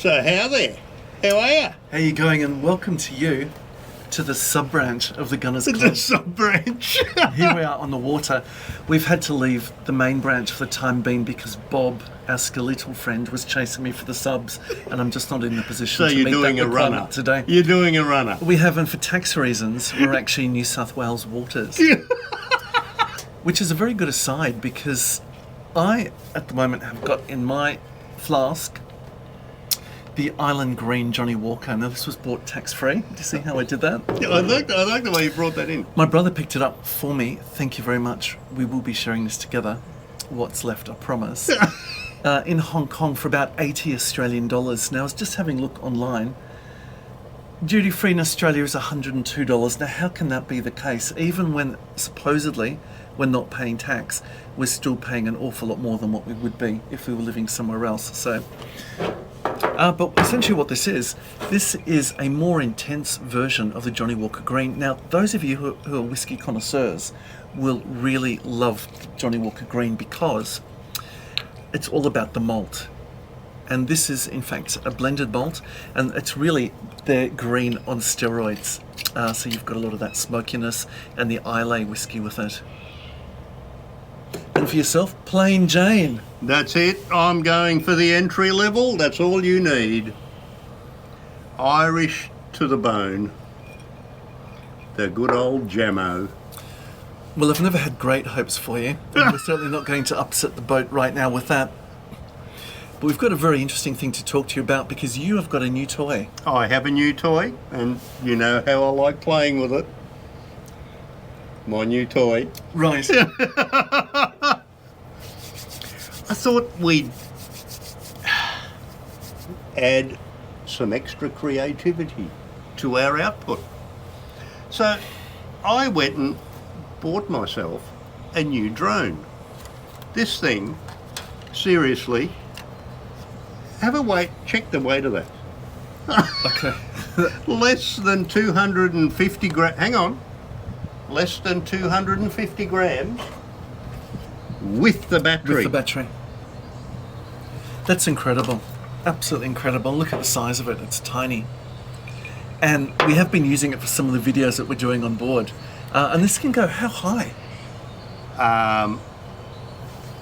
So how there? How are you? How you going? And welcome to you to the sub-branch of the Gunners Club. The sub-branch. Here we are on the water. We've had to leave the main branch for the time being because Bob, our skeletal friend, was chasing me for the subs, and I'm just not in the position to meet that requirement today. You're doing a runner. We haven't, for tax reasons, we're actually in New South Wales waters. Which is a very good aside because I, at the moment, have got in my flask the Island Green Johnny Walker. Now, this was bought tax-free. Do you see how I did that? Yeah, I like the way you brought that in. My brother picked it up for me. Thank you very much. We will be sharing this together. What's left, I promise. In Hong Kong for about 80 Australian dollars. Now, I was just having a look online. Duty-free in Australia is $102. Now, how can that be the case? Even when, supposedly, we're not paying tax, we're still paying an awful lot more than what we would be if we were living somewhere else. So, but essentially what this is a more intense version of the Johnny Walker Green. Now, those of you who are whiskey connoisseurs will really love Johnny Walker Green because it's all about the malt. And this is, in fact, a blended malt, and it's really their green on steroids. So you've got a lot of that smokiness and the Islay whiskey with it. And for yourself, plain Jane. That's it. I'm going for the entry level. That's all you need. Irish to the bone. The good old Jammo. Well, I've never had great hopes for you. And we're certainly not going to upset the boat right now with that. But we've got a very interesting thing to talk to you about because you have got a new toy. I have a new toy, and you know how I like playing with it. My new toy. Right. I thought we'd add some extra creativity to our output. So I went and bought myself a new drone. This thing, seriously, have a weight, check the weight of that. Okay. Less than 250 grams, hang on, less than 250 grams with the battery. With the battery. That's incredible. Absolutely incredible. Look at the size of it. It's tiny. And we have been using it for some of the videos that we're doing on board. And this can go how high?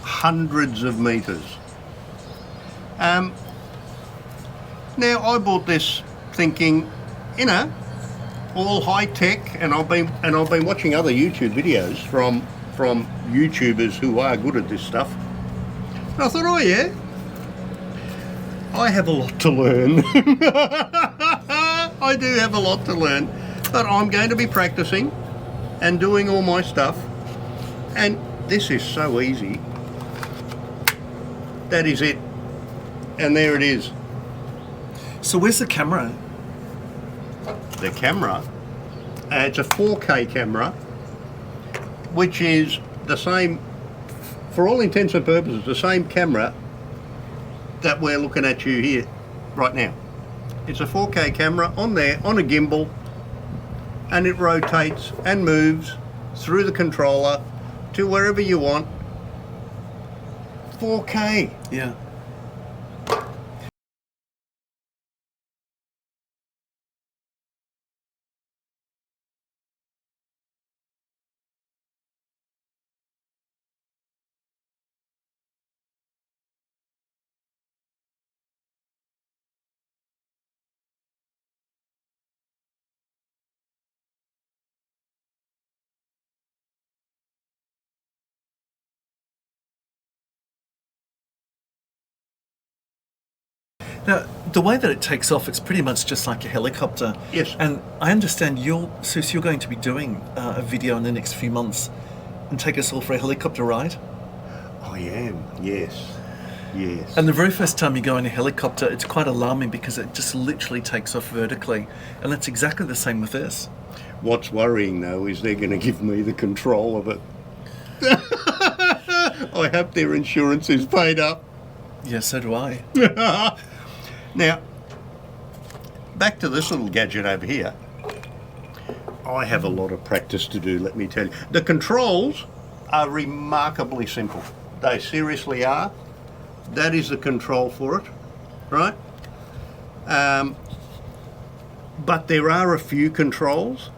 Hundreds of meters. Now I bought this thinking, you know, all high tech, and I've been watching other YouTube videos from YouTubers who are good at this stuff. And I thought, oh yeah, I have a lot to learn. I do have a lot to learn, but I'm going to be practicing and doing all my stuff. And this is so easy. That is it. And there it is. So where's the camera? The camera, it's a 4K camera, which is the same, for all intents and purposes, the same camera that we're looking at you here right now. It's a 4K camera on there, on a gimbal, and it rotates and moves through the controller to wherever you want. 4K. Yeah. Now, the way that it takes off, it's pretty much just like a helicopter. Yes. And I understand you're going to be doing a video in the next few months and take us all for a helicopter ride? I am, yes. Yes. And the very first time you go in a helicopter, it's quite alarming because it just literally takes off vertically. And that's exactly the same with this. What's worrying, though, is they're going to give me the control of it. I hope their insurance is paid up. Yeah, so do I. Now, back to this little gadget over here. I have a lot of practice to do, let me tell you. The controls are remarkably simple. They seriously are. That is the control for it, right? But there are a few controls.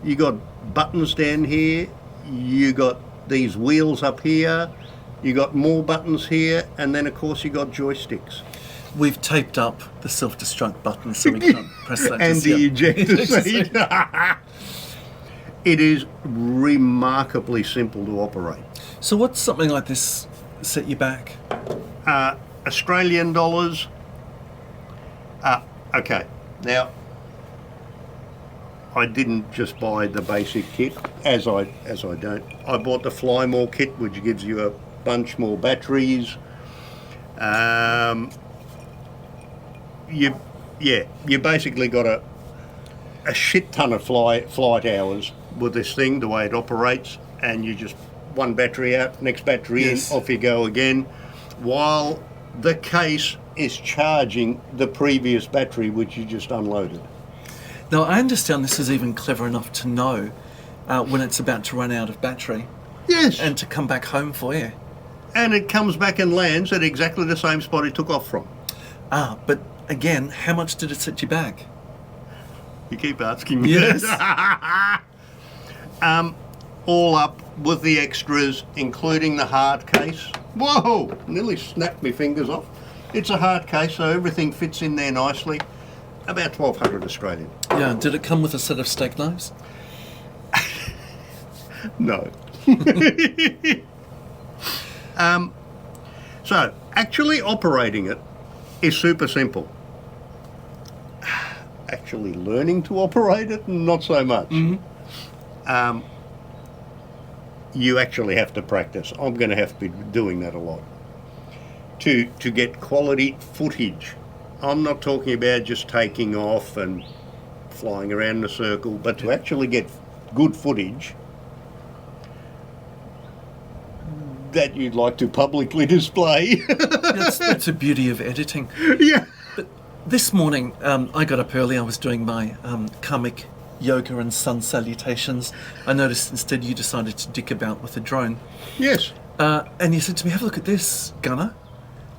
You got buttons down here. You got these wheels up here. You got more buttons here, and then of course you got joysticks. We've taped up the self-destruct button so we can't press that. And just the yet. ejector seat. It is remarkably simple to operate. So what's something like this set you back? Australian dollars. Okay, now I didn't just buy the basic kit, as I don't. I bought the Fly More kit, which gives you a bunch more batteries. You basically got a shit ton of flight hours with this thing, the way it operates, and you just one battery out, next battery Yes. in, off you go again, while the case is charging the previous battery which you just unloaded. Now, I understand this is even clever enough to know when it's about to run out of battery Yes, and to come back home for you. and it comes back and lands at exactly the same spot it took off from. But again, how much did it set you back? You keep asking me. Yes. that. All up with the extras, including the hard case. Whoa! Nearly snapped my fingers off. It's a hard case, so everything fits in there nicely. About 1,200 Australian. Yeah, did it come with a set of steak knives? No. So, actually operating it is super simple. Actually learning to operate it, not so much. You actually have to practice. I'm going to have to be doing that a lot. To get quality footage. I'm not talking about just taking off and flying around in a circle, but to actually get good footage that you'd like to publicly display. That's the beauty of editing. Yeah. This morning, I got up early. I was doing my karmic yoga and sun salutations. I noticed instead you decided to dick about with a drone. Yes. And you said to me, have a look at this, Gunnar.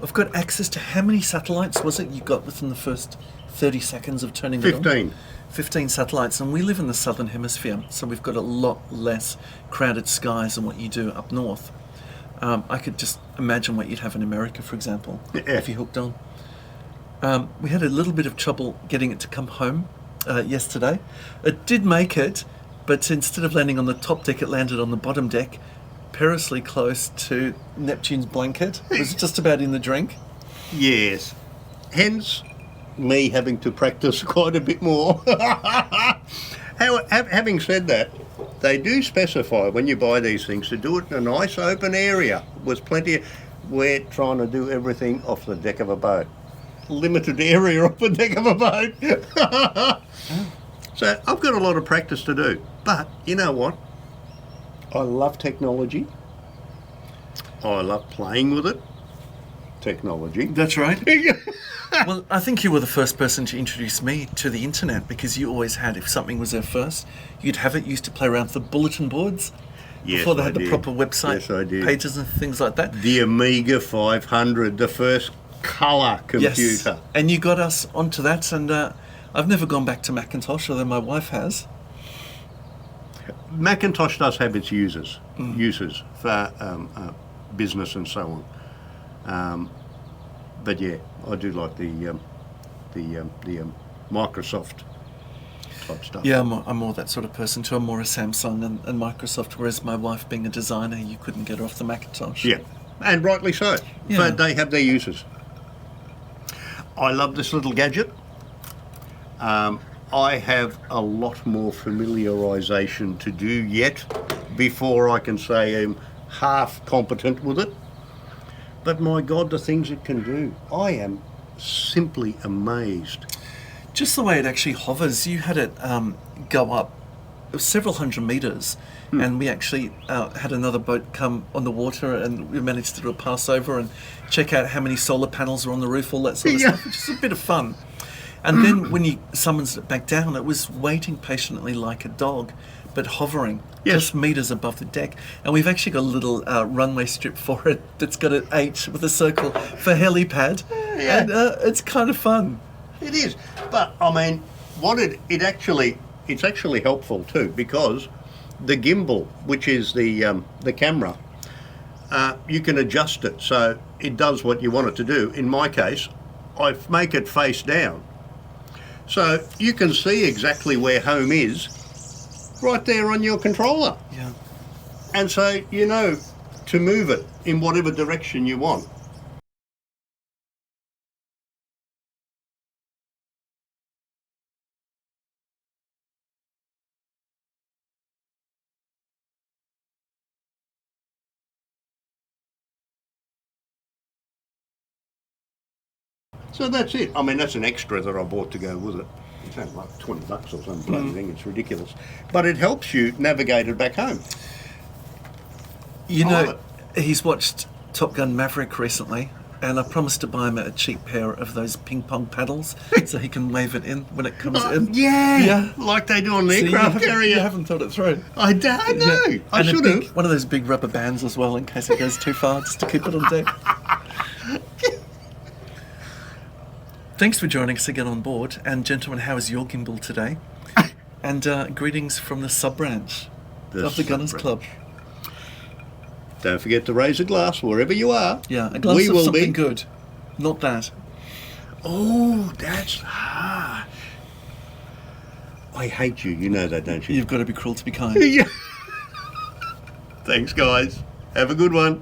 I've got access to how many satellites was it you got within the first 30 seconds of turning it on? 15. 15 satellites, and we live in the southern hemisphere, so we've got a lot less crowded skies than what you do up north. I could just imagine what you'd have in America, for example, Yeah. if you hooked on. We had a little bit of trouble getting it to come home yesterday. It did make it, but instead of landing on the top deck, it landed on the bottom deck, perilously close to Neptune's blanket. It was just about in the drink. Yes. Hence, me having to practice quite a bit more. Having said that, they do specify when you buy these things to do it in a nice open area with plenty of... We're trying to do everything off the deck of a boat. Limited area off the deck of a boat. So I've got a lot of practice to do. But you know what? I love technology. I love playing with it. Technology. That's right. Well, I think you were the first person to introduce me to the internet, because you always had, if something was there first, you'd have it. You used to play around with the bulletin boards Yes, before they I had the did. proper website Yes, I did. pages and things like that. The Amiga 500, the first colour computer. Yes, and you got us onto that, and I've never gone back to Macintosh, although my wife has. Macintosh does have its uses for business and so on. But yeah, I do like the Microsoft type stuff. Yeah, I'm more that sort of person too. I'm more a Samsung and Microsoft, whereas my wife, being a designer, you couldn't get her off the Macintosh. Yeah, and rightly so. Yeah. But they have their uses. I love this little gadget. I have a lot more familiarisation to do yet before I can say I'm half competent with it. But my God, the things it can do. I am simply amazed. Just the way it actually hovers. You had it go up several hundred metres, and we actually had another boat come on the water, and we managed to do a pass over and check out how many solar panels were on the roof, all that sort of Yeah. stuff, which is a bit of fun. And then when you summons it back down, it was waiting patiently like a dog, but hovering Yes. just metres above the deck. And we've actually got a little runway strip for it that's got an H with a circle for helipad, Yeah. and it's kind of fun. It is. But I mean, it's actually helpful too, because the gimbal, which is the camera, you can adjust it so it does what you want it to do. In my case, I make it face down, so you can see exactly where home is right there on your controller. Yeah. And so you know to move it in whatever direction you want. So that's it. I mean, that's an extra that I bought to go with it. It's only like $20 or some bloody thing. It's ridiculous. But it helps you navigate it back home. You I love know, he's watched Top Gun Maverick recently, and I promised to buy him a cheap pair of those ping pong paddles so he can wave it in when it comes in. Yeah, like they do on the So aircraft carrier. you haven't thought it through. I don't know. Yeah. I And should have. one of those big rubber bands as well, in case it goes too far, just to keep it on deck. Thanks for joining us again on board. And gentlemen, how is your gimbal today? And greetings from the sub-branch of the Gunners Club. Don't forget to raise a glass wherever you are. Yeah, a glass We of will something be. good. Not that. Oh, that's hard. I hate you. You know that, don't you? You've got to be cruel to be kind. Yeah. Thanks, guys. Have a good one.